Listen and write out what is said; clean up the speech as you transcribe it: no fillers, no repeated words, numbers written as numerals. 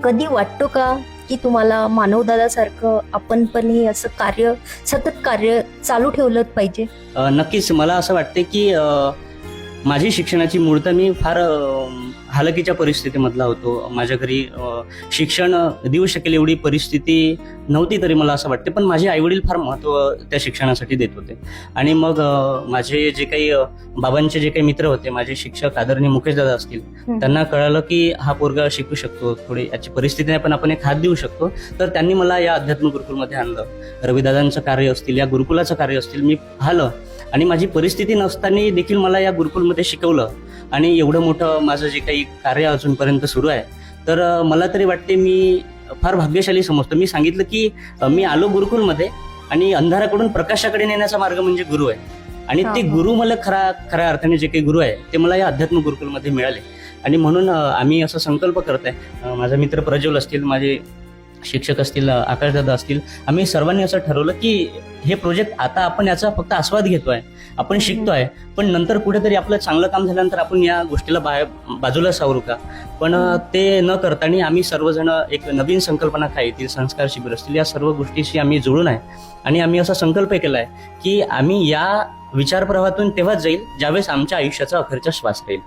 कधी वाटतो का की तुम्हाला मानवदादासारखं आपण पण हे असं सतत कार्य चालू ठेवलं पाहिजे? नक्कीच मला असं वाटते की माझी शिक्षणाची मूळ तर मी फार हालकीच्या परिस्थितीमधला होतो. माझ्या घरी शिक्षण देऊ शकेल एवढी परिस्थिती नव्हती, तरी मला असं वाटते. पण माझे आईवडील फार महत्त्व त्या शिक्षणासाठी देत होते. आणि मग माझे जे काही बाबांचे जे काही मित्र होते, माझे शिक्षक आदरणीय मुकेश दादा असतील, त्यांना कळालं की हा पोरगा शिकू शकतो, थोडी याची परिस्थिती नाही पण आपण एक हात देऊ शकतो. तर त्यांनी मला या अध्यात्म गुरुकुलमध्ये आणलं. रविदादांचं कार्य असतील, या गुरुकुलाचं कार्य असतील, मी पाहिलं आणि माझी परिस्थिती नसताना देखील मला या गुरुकुलमध्ये शिकवलं. आणि एवढं मोठं माझं जे काही कार्य अजूनपर्यंत सुरू आहे, तर मला तरी वाटते मी फार भाग्यशाली समजतो. मी सांगितलं की मी आलो गुरुकुलमध्ये आणि अंधाराकडून प्रकाशाकडे नेण्याचा मार्ग म्हणजे गुरु आहे. आणि ते गुरु मला खऱ्या अर्थाने जे काही गुरु आहे ते मला या अध्यात्म गुरुकुलमध्ये मिळाले. आणि म्हणून आम्ही असा संकल्प करत आहे, माझा मित्र प्रज्वल असतील, माझे शिक्षक असतील, आकाशदादा असतील, आम्ही सर्वांनी असं ठरवलं की हे प्रोजेक्ट आता आपण याचा फक्त आस्वाद घेतोय, आपण शिकतोय, पण नंतर कुठेतरी आपलं चांगलं काम झाल्यानंतर आपण या गोष्टीला बाजूला सावरू का. पण ते न करताना आम्ही सर्वजण एक नवीन संकल्पना काय येतील, संस्कार शिबिर असतील, या सर्व गोष्टीशी आम्ही जुळून आहे. आणि आम्ही असा संकल्प केलाय की आम्ही या विचारप्रवाहातून तेव्हाच जाईल ज्यावेळेस आमच्या आयुष्याचा अखेरचा श्वास राहील.